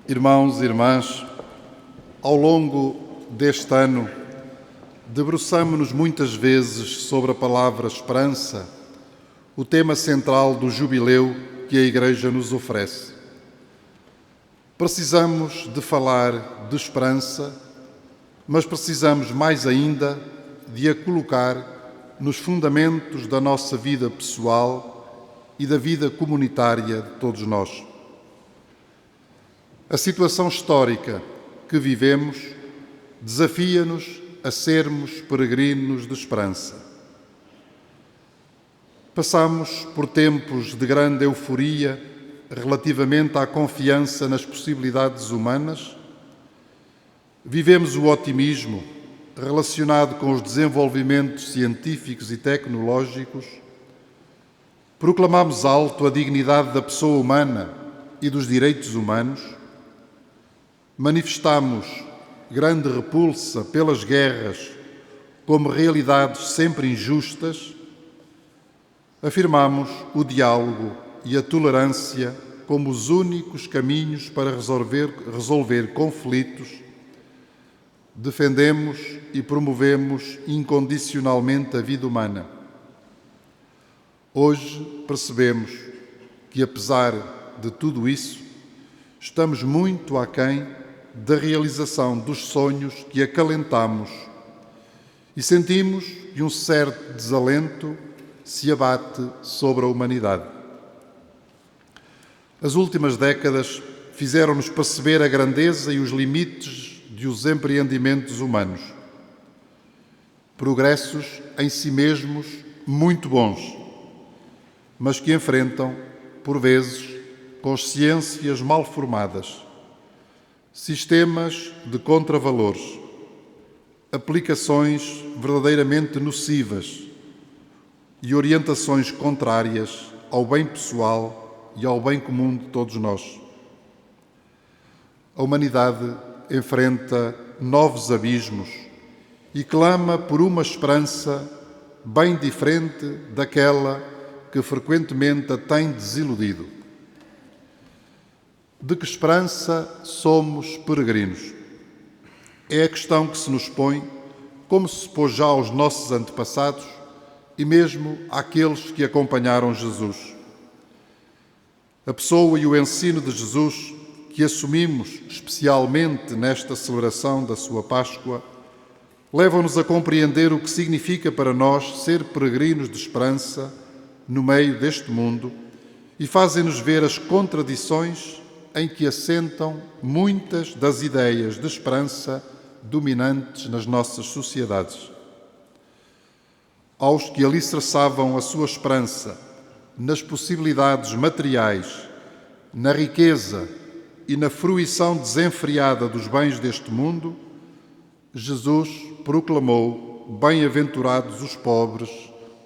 Irmãos e irmãs, ao longo deste ano, debruçamo-nos muitas vezes sobre a palavra esperança, o tema central do jubileu que a Igreja nos oferece. Precisamos de falar de esperança, mas precisamos mais ainda de a colocar nos fundamentos da nossa vida pessoal e da vida comunitária de todos nós. A situação histórica que vivemos desafia-nos a sermos peregrinos de esperança. Passamos por tempos de grande euforia relativamente à confiança nas possibilidades humanas. Vivemos o otimismo relacionado com os desenvolvimentos científicos e tecnológicos. Proclamamos alto a dignidade da pessoa humana e dos direitos humanos. Manifestamos grande repulsa pelas guerras como realidades sempre injustas. Afirmamos o diálogo e a tolerância como os únicos caminhos para resolver conflitos. Defendemos e promovemos incondicionalmente a vida humana. Hoje percebemos que, apesar de tudo isso, estamos muito aquém da realização dos sonhos que acalentamos e sentimos que um certo desalento se abate sobre a humanidade. As últimas décadas fizeram-nos perceber a grandeza e os limites dos empreendimentos humanos. Progressos em si mesmos muito bons, mas que enfrentam, por vezes, consciências mal formadas, sistemas de contravalores, aplicações verdadeiramente nocivas e orientações contrárias ao bem pessoal e ao bem comum de todos nós. A humanidade enfrenta novos abismos e clama por uma esperança bem diferente daquela que frequentemente a tem desiludido. De que esperança somos peregrinos? É a questão que se nos põe, como se pôs já aos nossos antepassados e mesmo àqueles que acompanharam Jesus. A pessoa e o ensino de Jesus, que assumimos especialmente nesta celebração da sua Páscoa, levam-nos a compreender o que significa para nós ser peregrinos de esperança no meio deste mundo e fazem-nos ver as contradições em que assentam muitas das ideias de esperança dominantes nas nossas sociedades. Aos que alicerçavam a sua esperança nas possibilidades materiais, na riqueza e na fruição desenfreada dos bens deste mundo, Jesus proclamou: bem-aventurados os pobres,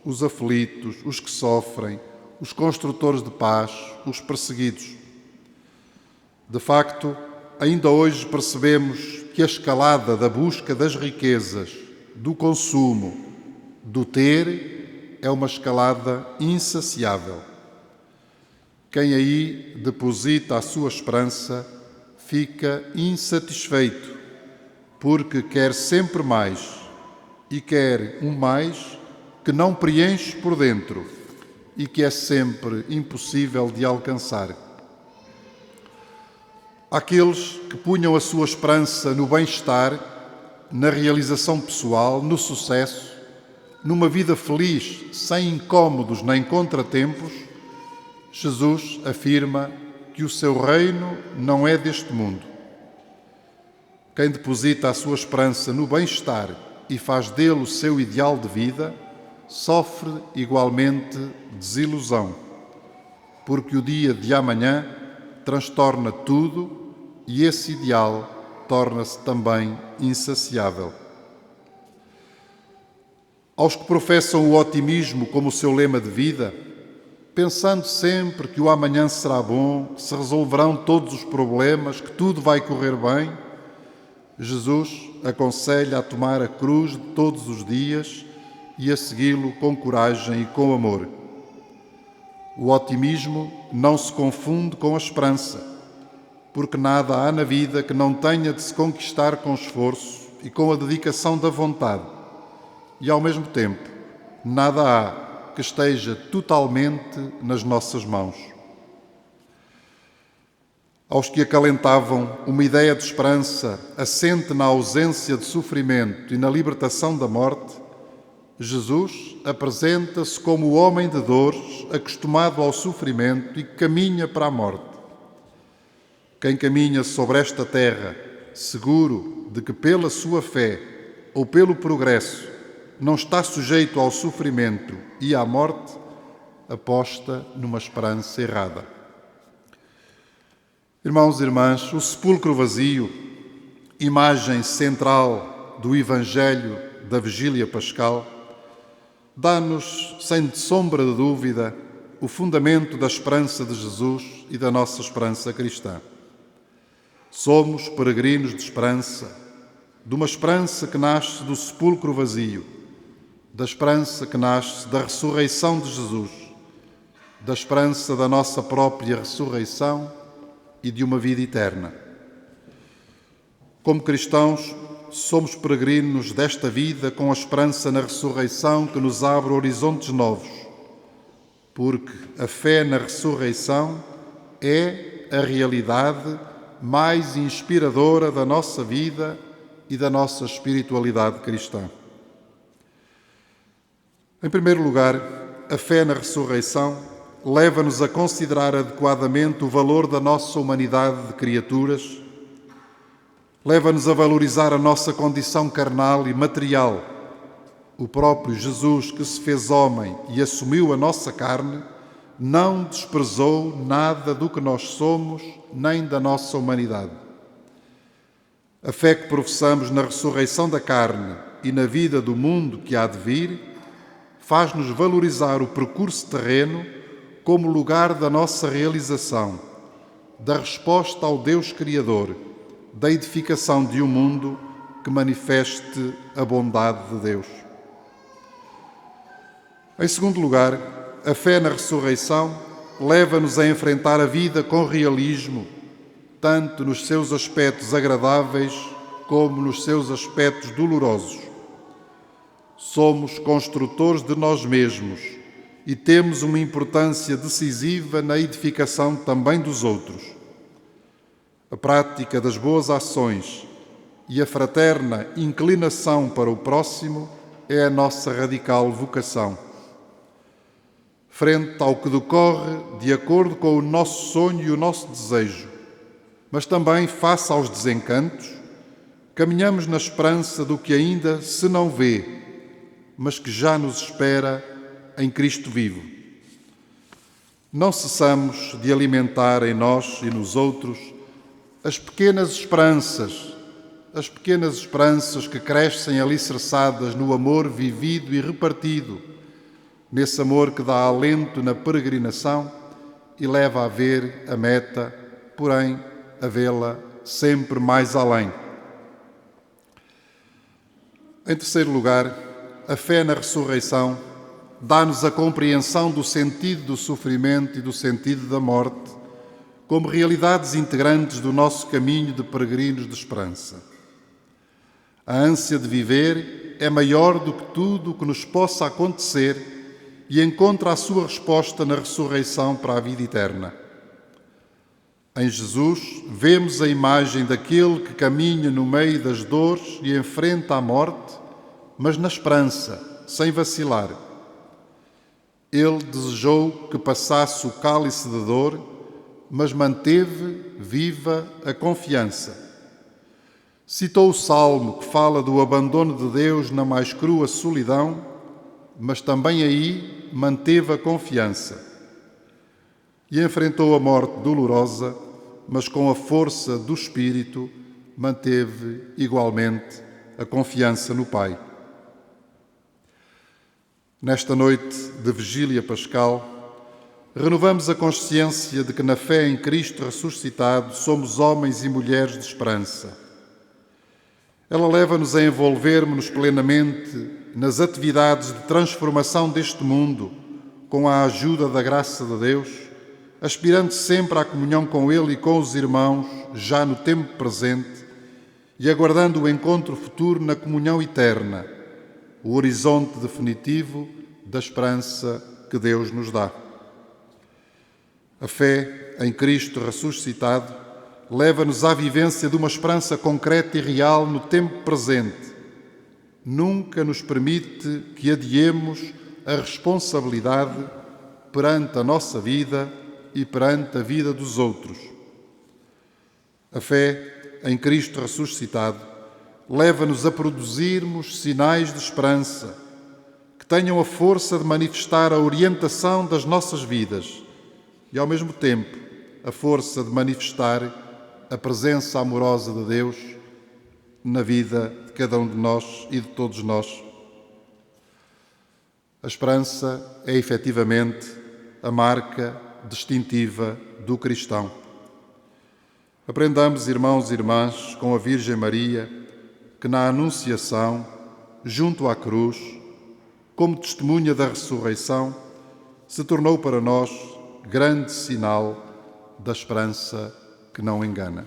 os aflitos, os que sofrem, os construtores de paz, os perseguidos. De facto, ainda hoje percebemos que a escalada da busca das riquezas, do consumo, do ter, é uma escalada insaciável. Quem aí deposita a sua esperança fica insatisfeito, porque quer sempre mais e quer um mais que não preenche por dentro e que é sempre impossível de alcançar. Aqueles que punham a sua esperança no bem-estar, na realização pessoal, no sucesso, numa vida feliz, sem incômodos nem contratempos, Jesus afirma que o seu reino não é deste mundo. Quem deposita a sua esperança no bem-estar e faz dele o seu ideal de vida, sofre igualmente desilusão, porque o dia de amanhã transtorna tudo e esse ideal torna-se também insaciável. Aos que professam o otimismo como o seu lema de vida, pensando sempre que o amanhã será bom, que se resolverão todos os problemas, que tudo vai correr bem, Jesus aconselha a tomar a cruz de todos os dias e a segui-lo com coragem e com amor. O otimismo não se confunde com a esperança, porque nada há na vida que não tenha de se conquistar com esforço e com a dedicação da vontade, e ao mesmo tempo, nada há que esteja totalmente nas nossas mãos. Aos que acalentavam uma ideia de esperança assente na ausência de sofrimento e na libertação da morte, Jesus apresenta-se como o homem de dores, acostumado ao sofrimento e que caminha para a morte. Quem caminha sobre esta terra, seguro de que pela sua fé ou pelo progresso não está sujeito ao sofrimento e à morte, aposta numa esperança errada. Irmãos e irmãs, o sepulcro vazio, imagem central do Evangelho da Vigília Pascal, dá-nos, sem sombra de dúvida, o fundamento da esperança de Jesus e da nossa esperança cristã. Somos peregrinos de esperança, de uma esperança que nasce do sepulcro vazio, da esperança que nasce da ressurreição de Jesus, da esperança da nossa própria ressurreição e de uma vida eterna. Como cristãos, somos peregrinos desta vida com a esperança na ressurreição que nos abre horizontes novos, porque a fé na ressurreição é a realidade mais inspiradora da nossa vida e da nossa espiritualidade cristã. Em primeiro lugar, a fé na ressurreição leva-nos a considerar adequadamente o valor da nossa humanidade de criaturas, leva-nos a valorizar a nossa condição carnal e material. O próprio Jesus, que se fez homem e assumiu a nossa carne, não desprezou nada do que nós somos, nem da nossa humanidade. A fé que professamos na ressurreição da carne e na vida do mundo que há de vir, faz-nos valorizar o percurso terreno como lugar da nossa realização, da resposta ao Deus Criador, da edificação de um mundo que manifeste a bondade de Deus. Em segundo lugar, a fé na ressurreição leva-nos a enfrentar a vida com realismo, tanto nos seus aspectos agradáveis como nos seus aspectos dolorosos. Somos construtores de nós mesmos e temos uma importância decisiva na edificação também dos outros. A prática das boas ações e a fraterna inclinação para o próximo é a nossa radical vocação. Frente ao que decorre de acordo com o nosso sonho e o nosso desejo, mas também face aos desencantos, caminhamos na esperança do que ainda se não vê, mas que já nos espera em Cristo vivo. Não cessamos de alimentar em nós e nos outros as pequenas esperanças que crescem alicerçadas no amor vivido e repartido, nesse amor que dá alento na peregrinação e leva a ver a meta, porém a vê-la sempre mais além. Em terceiro lugar, a fé na ressurreição dá-nos a compreensão do sentido do sofrimento e do sentido da morte como realidades integrantes do nosso caminho de peregrinos de esperança. A ânsia de viver é maior do que tudo o que nos possa acontecer e encontra a sua resposta na ressurreição para a vida eterna. Em Jesus, vemos a imagem daquele que caminha no meio das dores e enfrenta a morte, mas na esperança, sem vacilar. Ele desejou que passasse o cálice de dor, mas manteve viva a confiança. Citou o Salmo que fala do abandono de Deus na mais crua solidão, mas também aí manteve a confiança. E enfrentou a morte dolorosa, mas com a força do Espírito manteve igualmente a confiança no Pai. Nesta noite de Vigília Pascal, renovamos a consciência de que na fé em Cristo ressuscitado somos homens e mulheres de esperança. Ela leva-nos a envolvermos-nos plenamente nas atividades de transformação deste mundo, com a ajuda da graça de Deus, aspirando sempre à comunhão com Ele e com os irmãos, já no tempo presente e aguardando o encontro futuro na comunhão eterna, o horizonte definitivo da esperança que Deus nos dá. A fé em Cristo ressuscitado leva-nos à vivência de uma esperança concreta e real no tempo presente. Nunca nos permite que adiemos a responsabilidade perante a nossa vida e perante a vida dos outros. A fé em Cristo ressuscitado leva-nos a produzirmos sinais de esperança que tenham a força de manifestar a orientação das nossas vidas e, ao mesmo tempo, a força de manifestar a presença amorosa de Deus na vida de cada um de nós e de todos nós. A esperança é, efetivamente, a marca distintiva do cristão. Aprendamos, irmãos e irmãs, com a Virgem Maria, que na Anunciação, junto à cruz, como testemunha da ressurreição, se tornou para nós grande sinal da esperança que não engana.